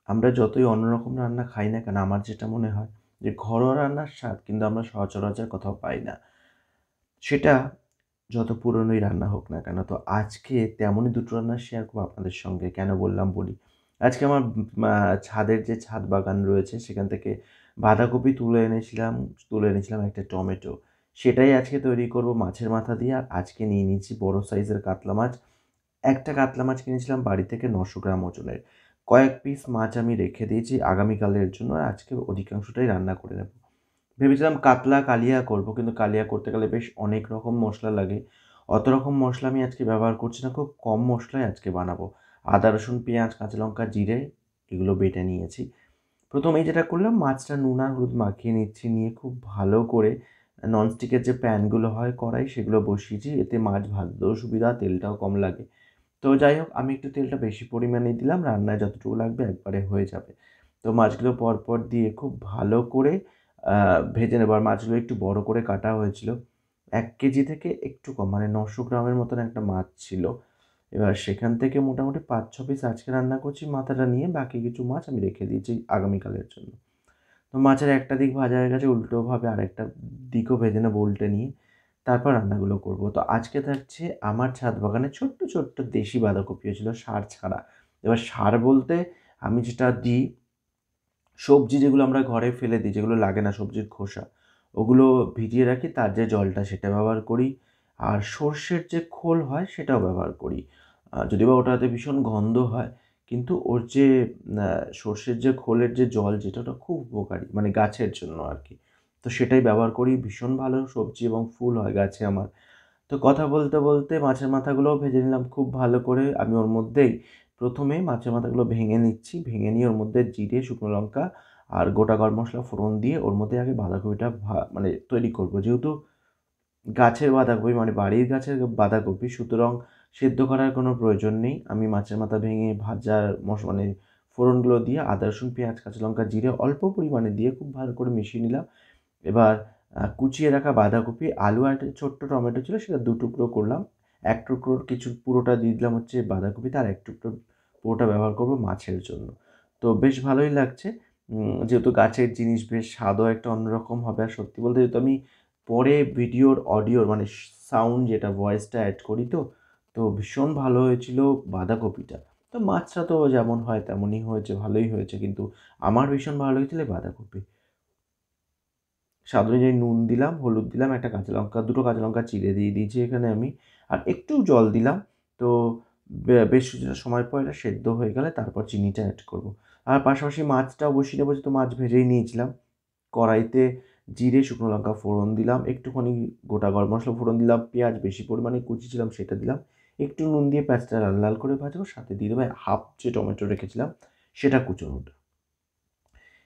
আমরা যতই অন্যরকম রান্না খাই না কেন, আমার যেটা মনে হয় যে ঘরোয়া রান্নার স্বাদ কিন্তু আমরা সচরাচর কোথাও পাই না। সেটা যত পুরনোই রান্না হোক না কেন। তো আজকে তেমনই দুটো রান্না শেয়ার করব আপনাদের সঙ্গে। কেন বললাম বলি। আজকে আমার ছাদের যে ছাদ বাগান রয়েছে সেখান থেকে বাঁধাকপি তুলে এনেছিলাম একটা টমেটো। সেটাই আজকে তৈরি করব মাছের মাথা দিয়ে। আর আজকে নিয়ে নিয়েছি বড় সাইজের কাতলা মাছ। একটা কাতলা মাছ কিনেছিলাম বাড়ি থেকে ৯০০ গ্রাম ওজনের। কয়েক পিস মাছ আমি রেখে দিয়েছি আগামীকালের জন্য। আর আজকে অধিকাংশটাই রান্না করে নেব। ভেবেছিলাম কাতলা কালিয়া করব, কিন্তু কালিয়া করতে গেলে বেশ অনেক রকম মশলা লাগে। অত রকম মশলা আমি আজকে ব্যবহার করছি না, খুব কম মশলায় আজকে বানাবো। আদা, রসুন, পেঁয়াজ, কাঁচা লঙ্কা, জিরে এগুলো বেটে নিয়েছি। প্রথমেই যেটা করলাম মাছটা নুন আর হলুদ মাখিয়ে নিচ্ছি, নিয়ে খুব ভালো করে ননস্টিকের যে প্যানগুলো হয় কড়াই সেগুলো বসিয়েছি। এতে মাছ ভাজতেও সুবিধা, তেলটাও কম লাগে। তো যাই হোক আমি একটু তেলটা বেশি পরিমাণে দিলাম, রান্নায় যতটুকু লাগবে একবারে হয়ে যাবে। তো মাছগুলো পরপর দিয়ে খুব ভালো করে ভেজে নেব। আর মাছগুলো একটু বড় করে কাটা হয়েছিল। ১ কেজি থেকে একটু কম মানে ৯০০ গ্রামের মতন একটা মাছ ছিল। এবার সেখান থেকে মোটামুটি ৫-৬ পিস আজকে রান্না করছি মাথাটা নিয়ে, বাকি কিছু মাছ আমি রেখে দিয়েছি আগামীকালের জন্য। তো মাছের একটা দিক ভাজা হয়ে গেছে, উল্টোভাবে আরেকটা দিকও ভেজে নেবো উল্টে নিয়ে। তারপর রান্নাগুলো করব। তো আজকে থাকছে আমার ছাদ বাগানে ছোট্ট, ছোট্ট দেশি বাঁধাকপি হয়েছিল সার ছাড়া। এবার সার বলতে আমি যেটা দিই, সবজি যেগুলো আমরা ঘরে ফেলে দিই, যেগুলো লাগে না সবজির খোসা, ওগুলো ভিজিয়ে রাখি, তার যে জলটা সেটা ব্যবহার করি। আর সর্ষের যে খোল হয় সেটাও ব্যবহার করি। যদিও বা ওটাতে ভীষণ গন্ধ হয়, কিন্তু ওর যে সর্ষের যে খোলের যে জল যেটা ওটা খুব উপকারী, মানে গাছের জন্য আরকি। তো সেটাই ব্যবহার করি। ভীষণ ভালো সবজি এবং ফুল হয় গাছে আমার। তো কথা বলতে, বলতে মাছের মাথাগুলোও ভেজে নিলাম খুব ভালো করে। আমি ওর মধ্যেই ১ম এ মাছের মাথাগুলো ভেঙে নিচ্ছি। ভেঙে নিয়ে ওর মধ্যে জিরে, শুকনো লঙ্কা আর গোটা গরম মসলা ফোড়ন দিয়ে ওর মধ্যে আগে বাঁধাকপিটা মানে তৈরি করব। যেহেতু গাছের বাঁধাকপি মানে বাড়ির গাছের বাঁধাকপি, সুতরাং সেদ্ধ করার কোনো প্রয়োজন নেই। আমি মাছের মাথা ভেঙে ভাজার মানে ফোড়নগুলো দিয়ে আদা, রসুন, পেঁয়াজ, কাঁচা লঙ্কা, জিরে অল্প পরিমাণে দিয়ে খুব ভালো করে মিশিয়ে নিলাম। এবার কুচিয়ে রাখা বাঁধাকপি, আলু আর একটা ছোট্ট টমেটো ছিল সেটা ২ টুকরো করলাম। ১ টুকরোর কিছু পুরোটা দিয়ে দিলাম হচ্ছে বাঁধাকপিতে, আর ১ টুকরো পুরোটা ব্যবহার করব মাছের জন্য। তো বেশ ভালোই লাগছে। যেহেতু গাছের জিনিস বেশ স্বাদও একটা অন্যরকম হবে। আর সত্যি বলতে যেহেতু আমি পরে ভিডিওর অডিওর মানে সাউন্ড যেটা ভয়েসটা অ্যাড করি তো, তো ভীষণ ভালো হয়েছিল বাঁধাকপিটা। তো মাছটা তো যেমন হয় তেমনই হয়েছে, ভালোই হয়েছে। কিন্তু আমার ভীষণ ভালো লেগেছিল এই বাঁধাকপি। স্বাদ অনুযায়ী নুন দিলাম, হলুদ দিলাম, একটা কাঁচা লঙ্কা, ২ টো কাঁচা লঙ্কা চিড়ে দিয়ে দিয়েছি এখানে আমি। আর একটু জল দিলাম। তো বেশ কিছুটা সময় পর এটা সেদ্ধ হয়ে গেলে তারপর চিনিটা এড করব। আর পাশাপাশি মাছটাও বসিয়ে দেবো, যেহেতু মাছ ভেজেই নিয়েছিলাম। কড়াইতে জিরে, শুকনো লঙ্কা ফোড়ন দিলাম, একটুখানি গোটা গরম মসলা ফোড়ন দিলাম, পেঁয়াজ বেশি পরিমাণে কুচিয়েছিলাম সেটা দিলাম। একটু নুন দিয়ে পেঁয়াজটা লাল, লাল করে ভাজবো, সাথে দিয়ে দেবো হাফ যে টমেটো রেখেছিলাম সেটা কুচোনোটা।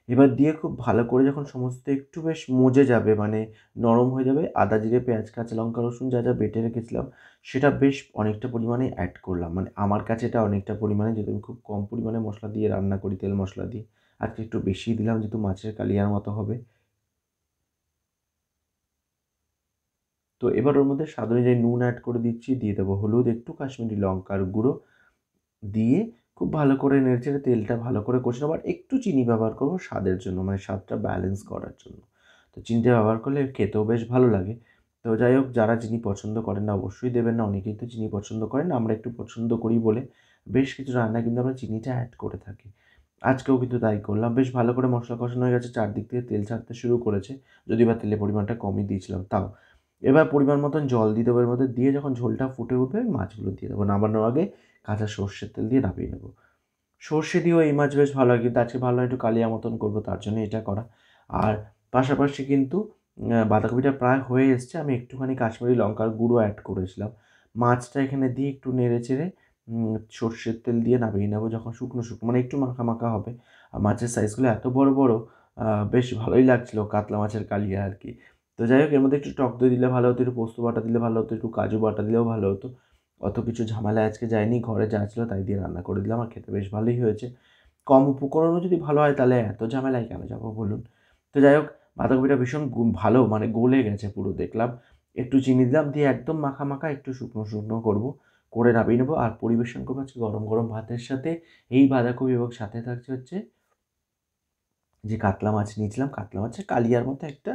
এবার দিয়ে খুব ভালো করে যখন সমস্ত একটু বেশ মজে যাবে মানে নরম হয়ে যাবে, আদা, জিরে, পেঁয়াজ, কাঁচা লঙ্কা, রসুন যা, যা বেটে রেখেছিলাম সেটা বেশ অনেকটা পরিমাণে অ্যাড করলাম। মানে আমার কাছে এটা অনেকটা পরিমাণে, যেহেতু আমি খুব কম পরিমাণে মশলা দিয়ে রান্না করি, তেল মশলা দিয়ে। আজকে একটু বেশিই দিলাম যেহেতু মাছের কালিয়ার মতো হবে। তো এবার ওর মধ্যে স্বাদ অনুযায়ী নুন অ্যাড করে দিচ্ছি, দিয়ে দেবো হলুদ, একটু কাশ্মীরি লঙ্কার গুঁড়ো দিয়ে খুব ভালো করে নেড়েচেড়ে তেলটা ভালো করে কষে নেবো। আর একটু চিনি ব্যবহার করবো স্বাদের জন্য, মানে স্বাদটা ব্যালেন্স করার জন্য। তো চিনিটা ব্যবহার করলে খেতেও বেশ ভালো লাগে। তো যাই হোক, যারা চিনি পছন্দ করেন না অবশ্যই দেবেন না। অনেকেই তো চিনি পছন্দ করেন না। আমরা একটু পছন্দ করি বলে বেশ কিছু রান্নায় কিন্তু আমরা চিনিটা অ্যাড করে থাকি। আজকেও কিন্তু তাই করলাম। বেশ ভালো করে মসলা কষানো হয়ে গেছে। চারদিক থেকে তেল ছাড়তে শুরু করেছে। যদিও বা তেলের পরিমাণটা কমই দিয়েছিলাম তাও। এবার পরিমাণ মতন জল দিয়ে দেবো এর মধ্যে। দিয়ে যখন ঝোলটা ফুটে উঠবে মাছগুলো দিয়ে দেবো। নামানোর আগে কাঁচা সর্ষের তেল দিয়ে নামিয়ে নেবো। সর্ষে দিয়েও এই মাছ বেশ ভালো হয়, কিন্তু আজকে ভাবলাম একটু কালিয়া মতন করবো তার জন্য এটা করা। আর পাশাপাশি কিন্তু বাঁধাকপিটা প্রায় হয়ে এসছে। আমি একটুখানি কাশ্মীরি লঙ্কার গুঁড়ো অ্যাড করেছিলাম। মাছটা এখানে দিয়ে একটু নেড়েচেড়ে সর্ষের তেল দিয়ে নামিয়ে নেবো যখন শুকনো, শুকনো মানে একটু মাখা, মাখা হবে। আর মাছের সাইজগুলো এত বড়, বড় বেশ ভালোই লাগছিল কাতলা মাছের কালিয়া আরকি। তো যাই হোক এর মধ্যে একটু টক দই দিলে ভালো হতো, একটু পোস্ত বাটা দিলে ভালো হতো, একটু কাজু বাটা দিলেও ভালো হতো। অত কিছু ঝামেলায় আজকে যায়নি। ঘরে যা ছিল তাই দিয়ে রান্না করে দিলাম। আর খেতে বেশ ভালোই হয়েছে। কম উপকরণও যদি ভালো হয় তাহলে এত ঝামেলায় কেন যাবো বলুন? তো যাই হোক বাঁধাকপিটা ভীষণ ভালো মানে গলে গেছে পুরো দেখলাম। একটু চিনি দিলাম দিয়ে একদম মাখা, মাখা একটু শুকনো, শুকনো করবো। করে নামিয়ে নেবো আর পরিবেশন করবো হচ্ছে গরম গরম ভাতের সাথে এই বাঁধাকপি এবং সাথে থাকছে হচ্ছে যে কাতলা মাছ নিয়েছিলাম, কাতলা মাছের কালিয়ার মতো একটা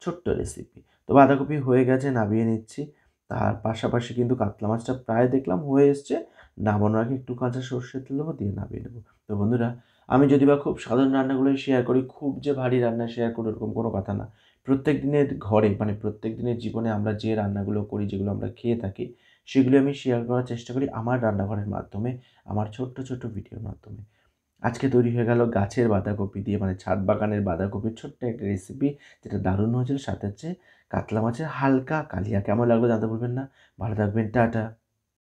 ছোট্ট রেসিপি। তো বাঁধাকপি হয়ে গেছে, নামিয়ে নিচ্ছি। তার পাশাপাশি কিন্তু কাতলা মাছটা প্রায় দেখলাম হয়ে এসছে। নামানোর আগে একটু কাঁচা সর্ষের তেল দেবো, দিয়ে নামিয়ে নেবো। তো বন্ধুরা, আমি যদি বা খুব সাধারণ রান্নাগুলোই শেয়ার করি, খুব যে ভারী রান্না শেয়ার করি ওরকম কোনো কথা না। প্রত্যেক দিনের ঘরে মানে প্রত্যেক দিনের জীবনে আমরা যে রান্নাগুলো করি, যেগুলো আমরা খেয়ে থাকি, সেগুলো আমি শেয়ার করার চেষ্টা করি আমার রান্নাঘরের মাধ্যমে, আমার ছোট্ট, ছোট্ট ভিডিওর মাধ্যমে। আজকে তৈরি হয়ে গেল গাছের বাঁধাকপি দিয়ে মানে ছাদ বাগানের বাঁধাকপির ছোট্ট একটা রেসিপি, যেটা দারুণ হয়েছিল। সাথে হচ্ছে কাতলা মাছের হালকা কালিয়া। কেমন লাগলো জানতে ভুলবেন না। ভালো থাকবেন, টাটা।